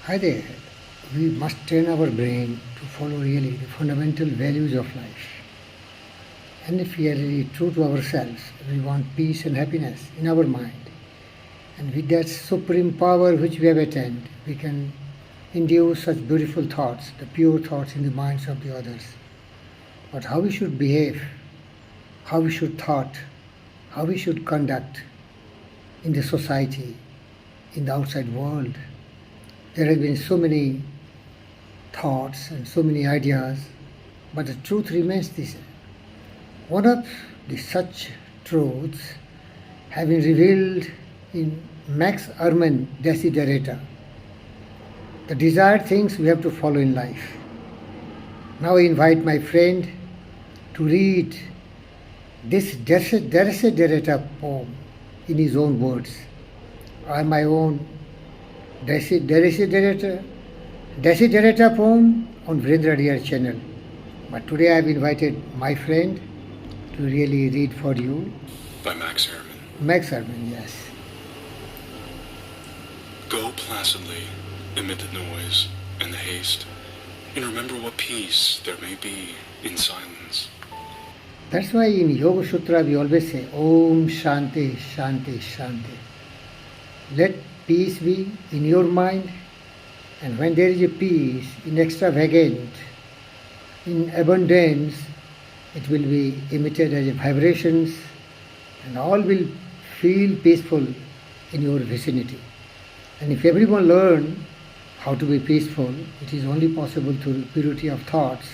Hi there. We must train our brain to follow really the fundamental values of life. And if we are really true to ourselves, we want peace and happiness in our mind. And with that supreme power which we have attained, we can induce such beautiful thoughts, the pure thoughts in the minds of the others. But how we should behave, how we should thought, how we should conduct in the society, in the outside world. There have been so many thoughts and so many ideas, but the truth remains this. One of the such truths have been revealed in Max Ehrmann Desiderata, the desired things we have to follow in life. Now I invite my friend to read this Desiderata poem in his own words. I my own Desiderata poem on Virendra Dear channel. But today I have invited my friend to really read for you. By Max Ehrmann. Max Ehrmann, yes. Go placidly amid the noise and the haste, and remember what peace there may be in silence. That's why in Yoga Sutra we always say, Om Shanti, Shanti, Shanti. Let peace be in your mind, and when there is a peace in extravagant, in abundance, it will be emitted as vibrations, and all will feel peaceful in your vicinity. And if everyone learn how to be peaceful, it is only possible through purity of thoughts.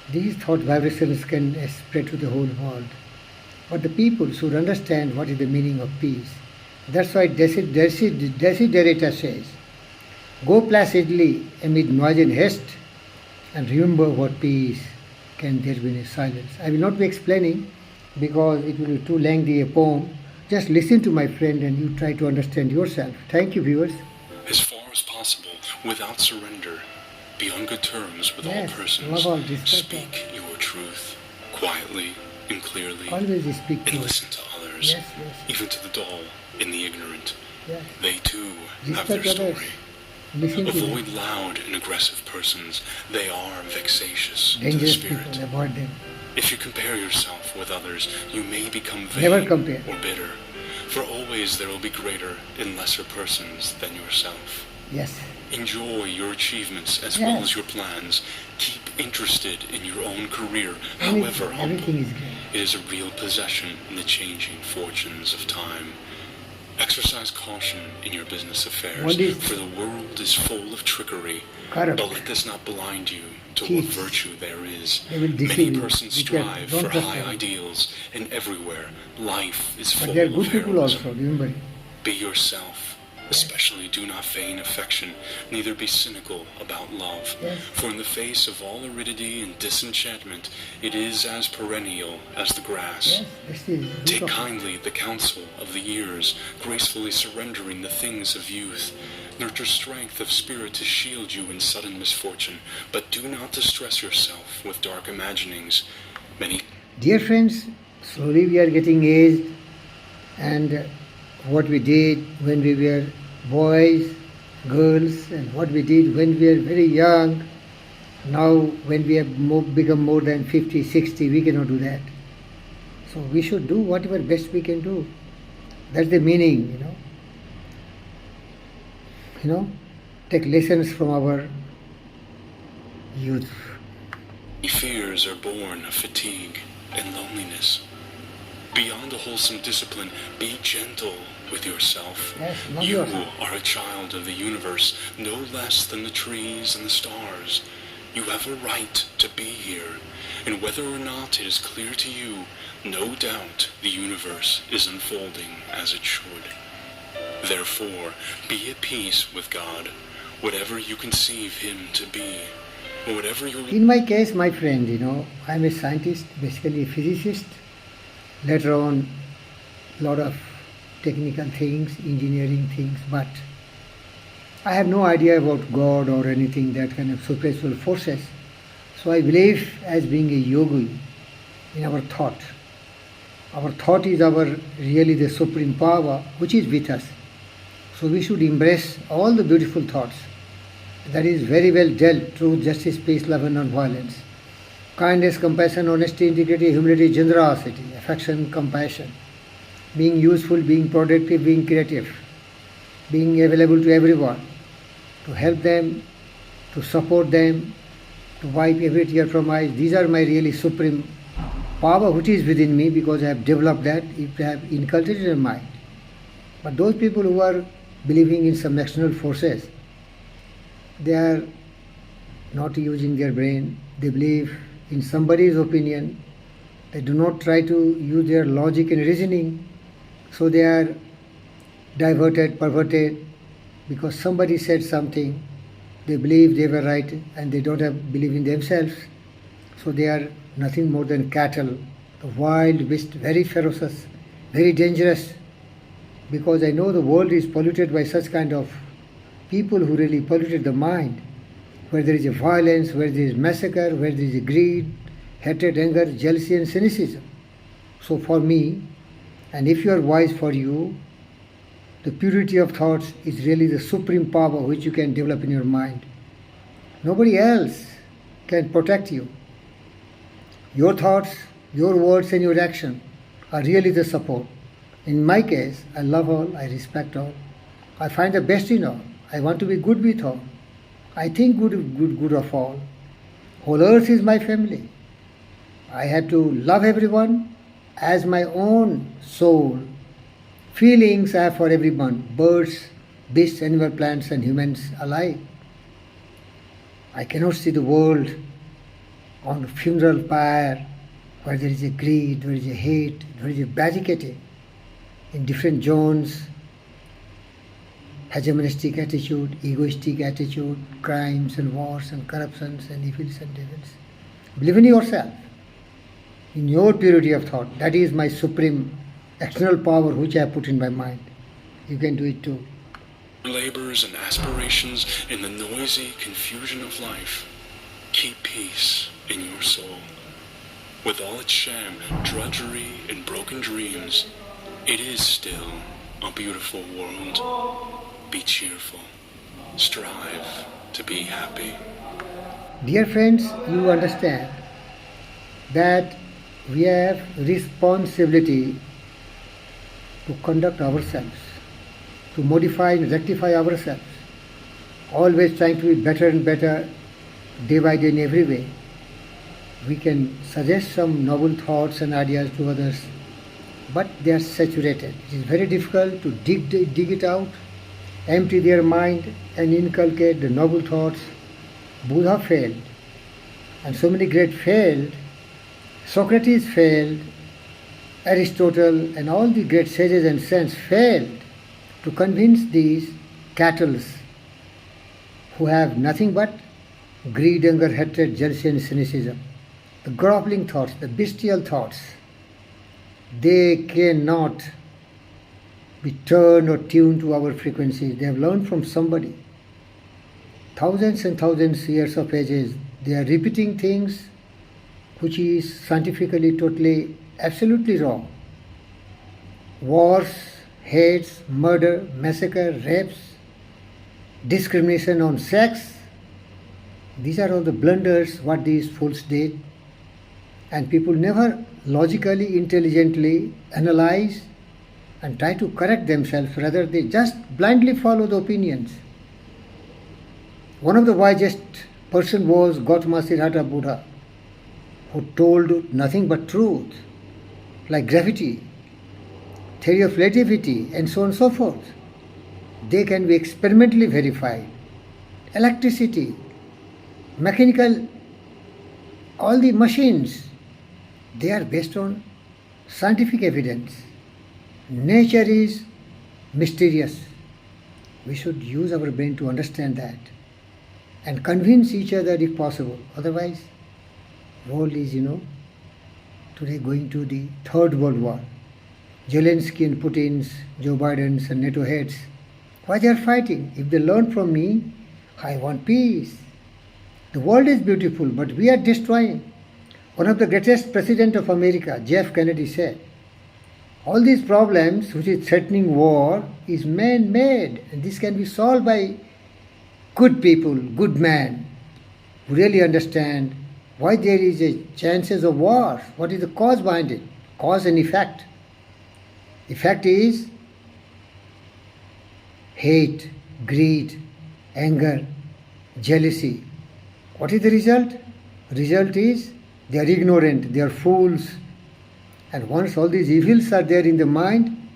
These thought vibrations can spread to the whole world. But the people should understand what is the meaning of peace. That's why Desiderata says, go placidly amid noise and haste, and remember what peace can there be in silence. I will not be explaining because it will be too lengthy a poem. Just listen to my friend and you try to understand yourself. Thank you, viewers. As far as possible, without surrender, be on good terms with all persons. Speak your truth quietly and clearly, Always speak and listen to others, even to the dull and the ignorant. They too have their story. Avoid loud and aggressive persons. They are vexatious to the spirit. People, avoid them. If you compare yourself with others, you may become Never vain compare. or bitter. For always there will be greater and lesser persons than yourself. Yes. Enjoy your achievements as well as your plans. Keep interested in your own career, however humble. Everything is great. It is a real possession in the changing fortunes of time. Exercise caution in your business affairs, for the world is full of trickery. Correct. But let this not blind you to Thieves. what virtue there is. Many persons strive for high ideals, and everywhere life is full But there are good of people heroism. also, remember. Be yourself. Especially do not feign affection, neither be cynical about love. For in the face of all aridity and disenchantment, it is as perennial as the grass. Take kindly the counsel of the years, gracefully surrendering the things of youth. Nurture strength of spirit to shield you in sudden misfortune, but do not distress yourself with dark imaginings. Dear friends, slowly we are getting aged, and what we did when we were boys, girls, and what we did when we were very young, now when we have become more than 50, 60, we cannot do that. So we should do whatever best we can do. That's the meaning, take lessons from our youth. Fears are born of fatigue and loneliness. Beyond a wholesome discipline, be gentle with yourself. You are a child of the universe, no less than the trees and the stars. You have a right to be here, and whether or not it is clear to you, no doubt the universe is unfolding as it should. Therefore, be at peace with God, whatever you conceive Him to be, or whatever you... In my case, my friend, I'm a scientist, basically a physicist. Later on, a lot of technical things, engineering things, but I have no idea about God or anything, that kind of supernatural forces. So I believe as being a yogi in our thought. Our thought is really the supreme power which is with us. So we should embrace all the beautiful thoughts That is very well dealt: truth, justice, peace, love, and non-violence. Kindness, compassion, honesty, integrity, humility, generosity, affection, compassion. Being useful, being productive, being creative, being available to everyone, to help them, to support them, to wipe every tear from my eyes. These are my really supreme power which is within me, because I have developed that, if I have inculcated in mind. But those people who are believing in some external forces, they are not using their brain. They believe in somebody's opinion. They do not try to use their logic and reasoning. So they are diverted, perverted, because somebody said something. They believe they were right, and they don't have belief in themselves. So they are nothing more than cattle, the wild beast, very ferocious, very dangerous. Because I know the world is polluted by such kind of people who really polluted the mind, where there is a violence, where there is massacre, where there is a greed, hatred, anger, jealousy, and cynicism. So for me, and if you are wise, for you, the purity of thoughts is really the supreme power which you can develop in your mind. Nobody else can protect you. Your thoughts, your words, and your action are really the support. In my case, I love all, I respect all, I find the best in all, I want to be good with all, I think good of all. Whole earth is my family. I have to love everyone as my own soul. Feelings I have for everyone, birds, beasts, animal, plants, and humans alike. I cannot see the world on a funeral pyre where there is a greed, there is a hate, there is a barricading in different zones, hegemonistic attitude, egoistic attitude, crimes and wars and corruptions and evils and devils. Believe in yourself, in your purity of thought. That is my supreme external power which I have put in my mind. You can do it too. Labors and aspirations in the noisy confusion of life. Keep peace in your soul. With all its sham, drudgery, and broken dreams, it is still a beautiful world. Be cheerful. Strive to be happy. Dear friends, you understand that we have responsibility to conduct ourselves, to modify and rectify ourselves, always trying to be better and better, day by day in every way. We can suggest some noble thoughts and ideas to others, but they are saturated. It is very difficult to dig it out, empty their mind and inculcate the noble thoughts. Buddha failed, and so many great failed. Socrates failed, Aristotle and all the great sages and saints failed to convince these cattle who have nothing but greed, anger, hatred, jealousy and cynicism. The groveling thoughts, the bestial thoughts, they cannot be turned or tuned to our frequencies. They have learned from somebody. Thousands and thousands years of ages, they are repeating things which is scientifically totally, absolutely wrong. Wars, hates, murder, massacre, rapes, discrimination on sex, these are all the blunders what these fools did. And people never logically, intelligently analyze and try to correct themselves. Rather, they just blindly follow the opinions. One of the wisest person was Gautama Siddhartha Buddha, who told nothing but truth, like gravity, theory of relativity, and so on and so forth. They can be experimentally verified. Electricity, mechanical, all the machines, they are based on scientific evidence. Nature is mysterious. We should use our brain to understand that and convince each other if possible. Otherwise, world is, today going to the third world war. Zelensky and Putin's, Joe Biden's and NATO heads, why they are fighting? If they learn from me, I want peace. The world is beautiful, but we are destroying. One of the greatest presidents of America, Jeff Kennedy, said, all these problems which is threatening war is man-made, and this can be solved by good people, good men, who really understand why there is a chances of wars. What is the cause behind it? Cause and effect. Effect is hate, greed, anger, jealousy. What is the result? Result is they are ignorant, they are fools. And once all these evils are there in the mind,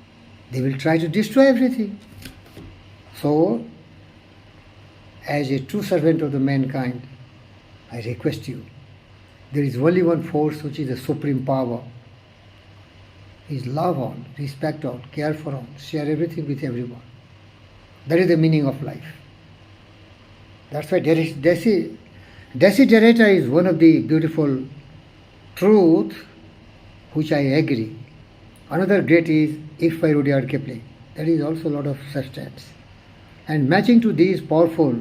they will try to destroy everything. So, as a true servant of the mankind, I request you, there is only one force which is the supreme power. Is love all, respect all, care for all, share everything with everyone. That is the meaning of life. That's why Desiderata is one of the beautiful truths which I agree. Another great is If by Rudyard Kipling. That is also a lot of substance. And matching to these powerful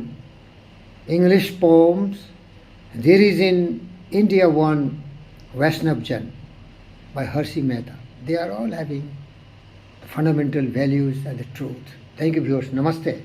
English poems, there is in India one Vaishnav Jan by Harsi Mehta. They are all having the fundamental values and the truth. Thank you, viewers. Namaste.